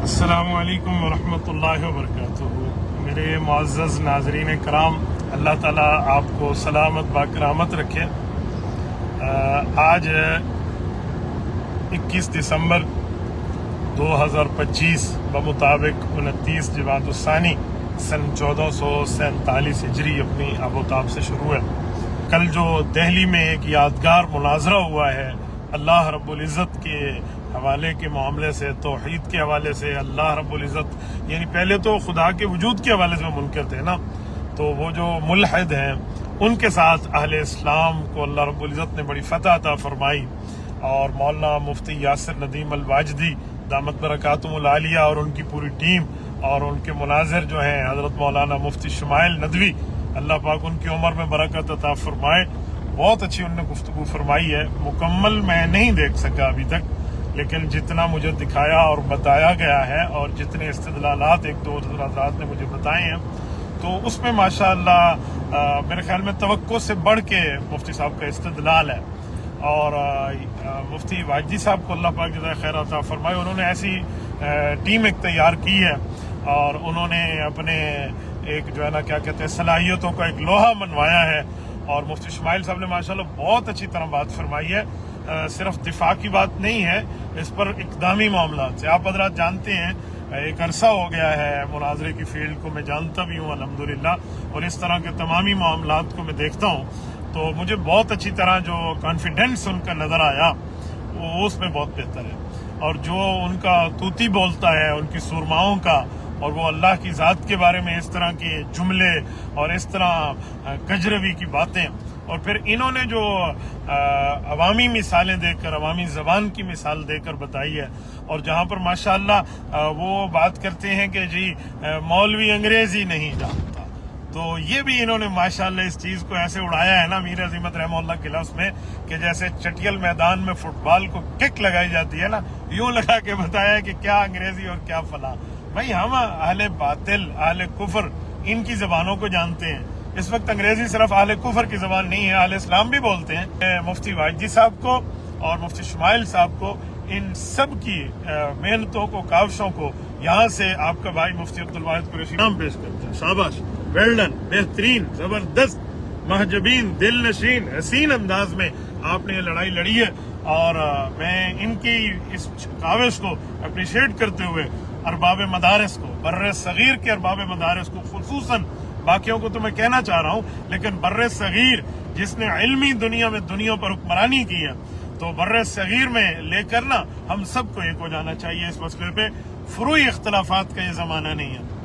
السلام علیکم ورحمۃ اللہ وبرکاتہ۔ میرے معزز ناظرین کرام، اللہ تعالیٰ آپ کو سلامت باکرامت رکھے۔ آج 21 دسمبر 2025 بمطابق 29 جمادی الثانی سن 1447 ہجری اپنی آبوتاب سے شروع ہے۔ کل جو دہلی میں ایک یادگار مناظرہ ہوا ہے اللہ رب العزت کے حوالے کے معاملے سے، توحید کے حوالے سے، اللہ رب العزت یعنی پہلے تو خدا کے وجود کے حوالے سے منکر تھے نا، تو وہ جو ملحد ہیں ان کے ساتھ اہل اسلام کو اللہ رب العزت نے بڑی فتح عطا فرمائی، اور مولانا مفتی یاسر ندیم الواجدی دامت برکاتہم العالیہ اور ان کی پوری ٹیم اور ان کے مناظر جو ہیں حضرت مولانا مفتی شمائل ندوی، اللہ پاک ان کی عمر میں برکت عطا فرمائے، بہت اچھی انہوں نے گفتگو فرمائی ہے۔ مکمل میں نہیں دیکھ سکا ابھی تک، لیکن جتنا مجھے دکھایا اور بتایا گیا ہے اور جتنے استدلالات ایک دو حضرات نے مجھے بتائے ہیں، تو اس میں ماشاءاللہ میرے خیال میں توقع سے بڑھ کے مفتی صاحب کا استدلال ہے، اور مفتی واجدی صاحب کو اللہ پاک جزائے خیر عطا فرمائے، انہوں نے ایسی ٹیم ایک تیار کی ہے، اور انہوں نے اپنے ایک جو ہے نا کیا کہتے ہیں صلاحیتوں کا ایک لوہا منوایا ہے، اور مفتی شمائل صاحب نے ماشاءاللہ بہت اچھی طرح بات فرمائی ہے۔ صرف دفاع کی بات نہیں ہے، اس پر اقدامی معاملات سے آپ حضرات جانتے ہیں، ایک عرصہ ہو گیا ہے مناظرے کی فیلڈ کو میں جانتا بھی ہوں الحمدللہ، اور اس طرح کے تمامی معاملات کو میں دیکھتا ہوں، تو مجھے بہت اچھی طرح جو کانفیڈنس ان کا نظر آیا وہ اس میں بہت بہتر ہے، اور جو ان کا طوطی بولتا ہے ان کی سرماؤں کا، اور وہ اللہ کی ذات کے بارے میں اس طرح کے جملے اور اس طرح کجروی کی باتیں، اور پھر انہوں نے جو عوامی مثالیں دے کر، عوامی زبان کی مثال دے کر بتائی ہے، اور جہاں پر ماشاءاللہ وہ بات کرتے ہیں کہ جی مولوی انگریزی نہیں جانتا، تو یہ بھی انہوں نے ماشاءاللہ اس چیز کو ایسے اڑایا ہے نا میر عظمت رحمہ اللہ کے لفظ میں، کہ جیسے چٹیل میدان میں فٹ بال کو کک لگائی جاتی ہے نا، یوں لگا کے بتایا کہ کیا انگریزی اور کیا فلاں۔ بھائی ہم اہل باطل، اہل کفر ان کی زبانوں کو جانتے ہیں۔ اس وقت انگریزی صرف اہل کفر کی زبان نہیں ہے، اہل اسلام بھی بولتے ہیں۔ مفتی واجدی صاحب کو اور مفتی شمائل صاحب کو، ان سب کی محنتوں کو، کاوشوں کو یہاں سے آپ کا بھائی مفتی عبدالواحد قریشی نام پیش کرتا ہے۔ شاباش، ویل ڈن، بہترین، زبردست، محجبین، دل نشین، حسین انداز میں آپ نے یہ لڑائی لڑی ہے، اور میں ان کی اس کاوش کو اپریشیٹ کرتے ہوئے ارباب مدارس کو، بر صغیر کے ارباب مدارس کو خصوصاً، باقیوں کو تو میں کہنا چاہ رہا ہوں، لیکن بر صغیر جس نے علمی دنیا میں دنیا پر حکمرانی کی ہے، تو بر صغیر میں لے کر نا ہم سب کو ایک ہو جانا چاہیے اس مسئلے پہ۔ فروعی اختلافات کا یہ زمانہ نہیں ہے۔